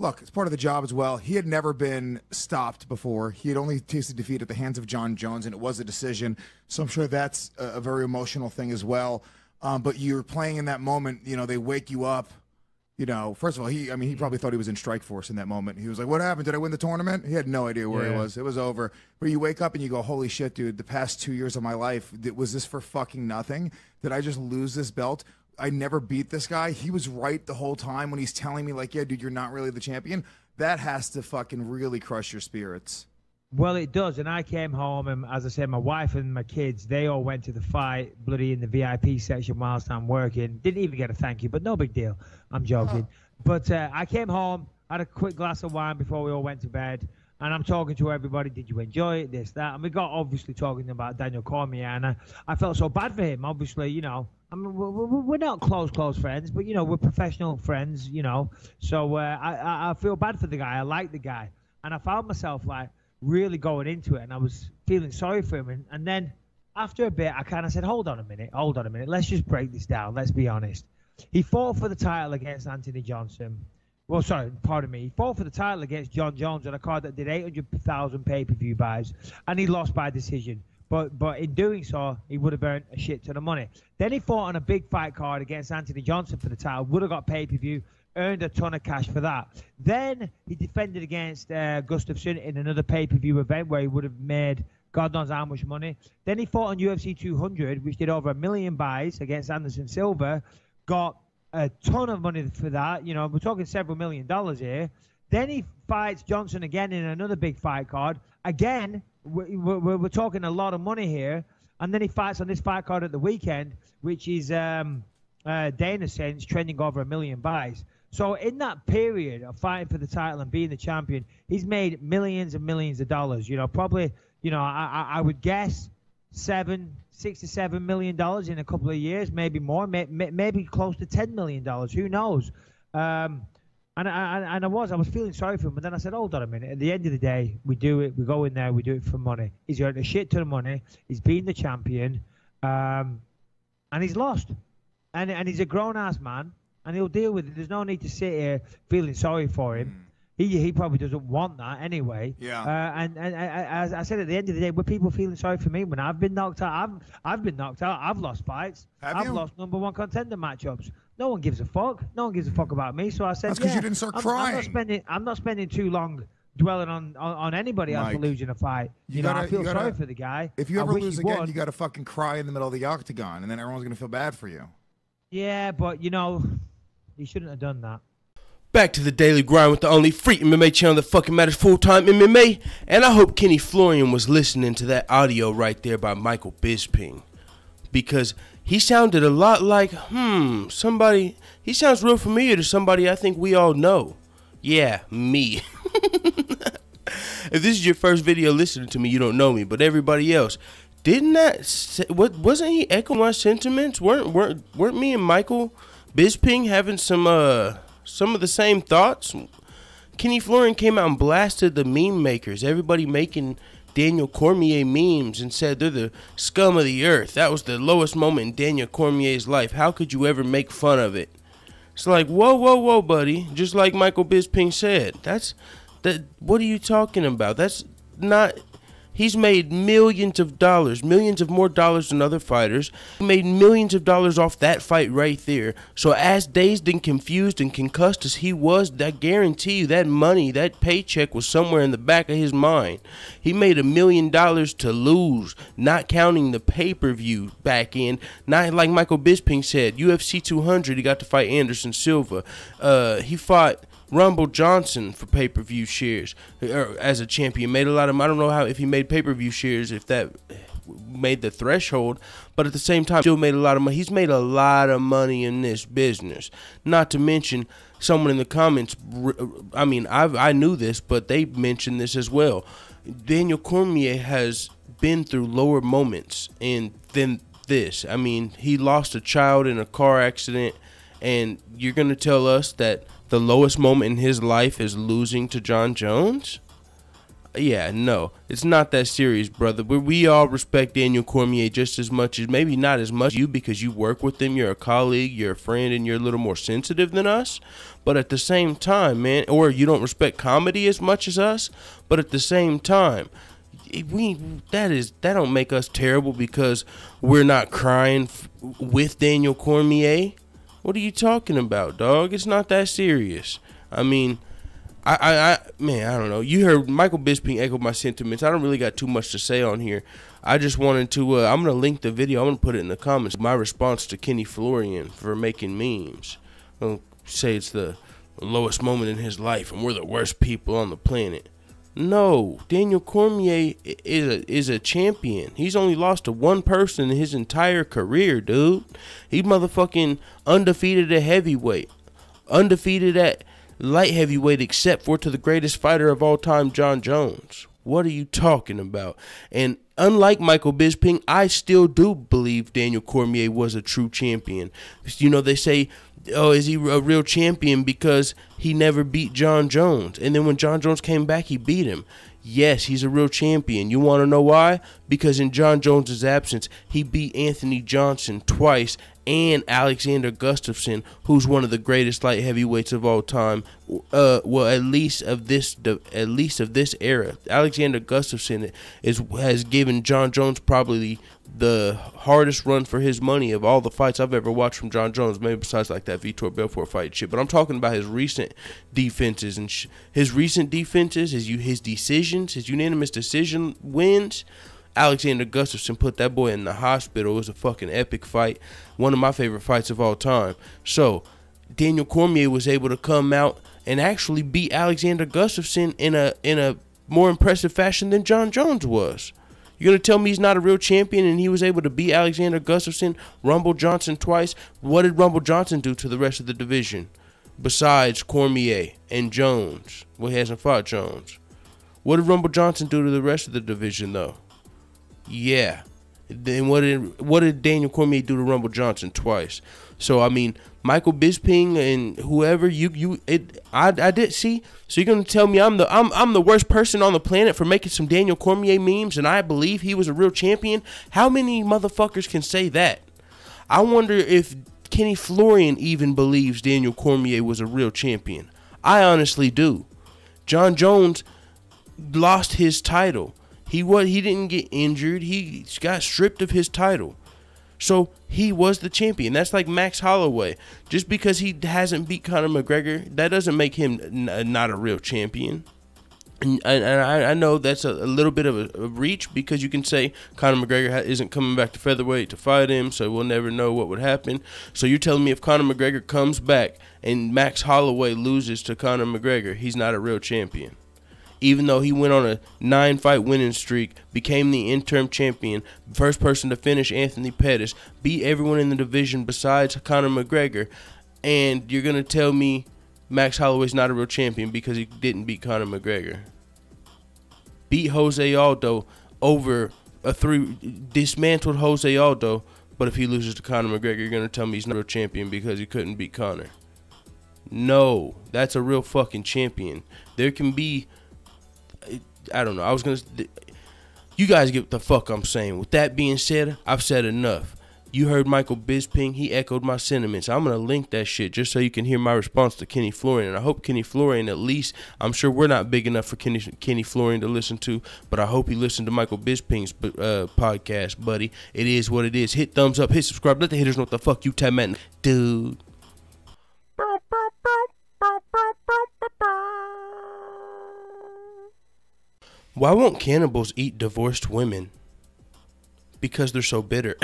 look, it's part of the job as well. He had never been stopped before. He had only tasted defeat at the hands of John Jones, and it was a decision. So I'm sure that's a very emotional thing as well. But you're playing in that moment. You know, they wake you up. You know, first of all, he probably thought he was in Strike Force in that moment. He was like, what happened? Did I win the tournament? He had no idea where he was. It was over. But you wake up and you go, holy shit, dude, the past 2 years of my life, was this for fucking nothing? Did I just lose this belt? I never beat this guy. He was right the whole time when he's telling me, like, yeah, dude, you're not really the champion. That has to fucking really crush your spirits. Well, it does, and I came home, and as I said, my wife and my kids, they all went to the fight, bloody in the VIP section whilst I'm working. Didn't even get a thank you, but no big deal. I'm joking. But I came home, had a quick glass of wine before we all went to bed, and I'm talking to everybody, did you enjoy it, this, that? And we got obviously talking about Daniel Cormier, and I felt so bad for him, obviously, you know. I mean, we're not close friends, but, you know, we're professional friends, you know. So I feel bad for the guy. I like the guy. And I found myself, like, really going into it, and I was feeling sorry for him. And then after a bit, I kind of said, hold on a minute. Let's just break this down. Let's be honest. He fought for the title against Anthony Johnson. Well, sorry, pardon me. He fought for the title against John Jones on a card that did 800,000 pay-per-view buys, and he lost by decision. But in doing so, he would have earned a shit ton of money. Then he fought on a big fight card against Anthony Johnson for the title, would have got pay-per-view, earned a ton of cash for that. Then he defended against Gustafsson in another pay-per-view event where he would have made God knows how much money. Then he fought on UFC 200, which did over 1 million buys against Anderson Silva, got a ton of money for that. You know, we're talking several $1 million here. Then he fights Johnson again in another big fight card. Again, we're talking a lot of money here. And then he fights on this fight card at the weekend, which is Dana Sense trending over 1 million buys. So in that period of fighting for the title and being the champion, he's made millions and millions of dollars. You know, probably, you know, I would guess $6 to $7 million in a couple of years, maybe more, maybe close to $10 million. Who knows? And I was feeling sorry for him, but then I said, hold on a minute. At the end of the day, we do it. We go in there. We do it for money. He's earned a shit ton of money. He's been the champion, and he's lost. And he's a grown-ass man, and he'll deal with it. There's no need to sit here feeling sorry for him. He probably doesn't want that anyway. Yeah. And as I said, at the end of the day, were people feeling sorry for me when I've been knocked out? I've been knocked out. I've lost fights. I've lost #1 contender matchups. No one gives a fuck. No one gives a fuck about me. So I said, that's because you didn't start crying. I'm not spending too long dwelling on anybody else for losing a fight. You know, I feel sorry for the guy. If you ever lose again, you got to fucking cry in the middle of the octagon, and then everyone's going to feel bad for you. Yeah, but, you know, you shouldn't have done that. Back to the daily grind with the only free MMA channel that fucking matters, Full-Time MMA. And I hope Kenny Florian was listening to that audio right there by Michael Bisping. Because he sounded a lot like, somebody, he sounds real familiar to somebody I think we all know. Yeah, me. If this is your first video listening to me, you don't know me, but everybody else, wasn't he echoing my sentiments? Weren't me and Michael Bisping having some of the same thoughts? Kenny Florian came out and blasted the meme makers, everybody making Daniel Cormier memes, and said they're the scum of the earth. That was the lowest moment in Daniel Cormier's life. How could you ever make fun of it? It's like, whoa, buddy. Just like Michael Bisping said. What are you talking about? That's not... He's made millions of dollars, millions of more dollars than other fighters. He made millions of dollars off that fight right there. So as dazed and confused and concussed as he was, I guarantee you that money, that paycheck was somewhere in the back of his mind. He made $1 million to lose, not counting the pay-per-view back in. Not like Michael Bisping said, UFC 200, he got to fight Anderson Silva. He fought Rumble Johnson for pay-per-view shares as a champion. Made a lot of, I don't know if he made pay-per-view shares, if that made the threshold, but at the same time still made a lot of money. He's made a lot of money in this business. Not to mention someone in the comments, I mean, I knew this, but they mentioned this as well. Daniel Cormier has been through lower moments than this. I mean, he lost a child in a car accident, and you're going to tell us that the lowest moment in his life is losing to John Jones? Yeah, no, it's not that serious, brother. We all respect Daniel Cormier just as much as, maybe not as much as you, because you work with him, you're a colleague, you're a friend, and you're a little more sensitive than us. But at the same time, man, or you don't respect comedy as much as us, but at the same time, that don't make us terrible because we're not crying with Daniel Cormier. What are you talking about, dog? It's not that serious. I mean, man, I don't know. You heard Michael Bisping echo my sentiments. I don't really got too much to say on here. I just wanted to, I'm going to link the video. I'm going to put it in the comments. My response to Kenny Florian for making memes. I'll say it's the lowest moment in his life and we're the worst people on the planet. No, Daniel Cormier is a champion. He's only lost to one person in his entire career, dude. He motherfucking undefeated at heavyweight. Undefeated at light heavyweight, except for to the greatest fighter of all time, Jon Jones. What are you talking about? And unlike Michael Bisping, I still do believe Daniel Cormier was a true champion. You know, they say, oh, is he a real champion because he never beat Jon Jones? And then when Jon Jones came back, he beat him. Yes, he's a real champion. You want to know why? Because in Jon Jones' absence, he beat Anthony Johnson twice and Alexander Gustafsson, who's one of the greatest light heavyweights of all time. Well, at least of this era. Alexander Gustafsson has given Jon Jones probably the hardest run for his money of all the fights I've ever watched from Jon Jones, maybe besides like that Vitor Belfort fight shit. But I'm talking about his recent defenses, and his recent defenses, his decisions, his unanimous decision wins. Alexander Gustafsson put that boy in the hospital. It was a fucking epic fight. One of my favorite fights of all time. So, Daniel Cormier was able to come out and actually beat Alexander Gustafsson in a more impressive fashion than Jon Jones was. You're going to tell me he's not a real champion and he was able to beat Alexander Gustafsson, Rumble Johnson twice? What did Rumble Johnson do to the rest of the division besides Cormier and Jones? Well, he hasn't fought Jones. What did Rumble Johnson do to the rest of the division, though? Yeah. Then what did Daniel Cormier do to Rumble Johnson twice? So I mean, Michael Bisping and whoever I did see. So you're gonna tell me I'm the worst person on the planet for making some Daniel Cormier memes and I believe he was a real champion? How many motherfuckers can say that? I wonder if Kenny Florian even believes Daniel Cormier was a real champion. I honestly do. Jon Jones lost his title. He didn't get injured. He got stripped of his title. So he was the champion. That's like Max Holloway. Just because he hasn't beat Conor McGregor, that doesn't make him not a real champion. And I know that's a little bit of a reach because you can say Conor McGregor isn't coming back to featherweight to fight him, so we'll never know what would happen. So you're telling me if Conor McGregor comes back and Max Holloway loses to Conor McGregor, he's not a real champion? Even though he went on a 9-fight winning streak, became the interim champion, first person to finish Anthony Pettis, beat everyone in the division besides Conor McGregor, and you're going to tell me Max Holloway's not a real champion because he didn't beat Conor McGregor? Beat Jose Aldo dismantled Jose Aldo, but if he loses to Conor McGregor, you're going to tell me he's not a real champion because he couldn't beat Conor? No, that's a real fucking champion. There can be... I don't know. You guys get what the fuck I'm saying. With that being said, I've said enough. You heard Michael Bisping. He echoed my sentiments. I'm going to link that shit just so you can hear my response to Kenny Florian. And I hope Kenny Florian at least, I'm sure we're not big enough for Kenny Florian to listen to, but I hope he listened to Michael Bisping's podcast, buddy. It is what it is. Hit thumbs up, hit subscribe. Let the haters know what the fuck you time at, dude. Why won't cannibals eat divorced women? Because they're so bitter.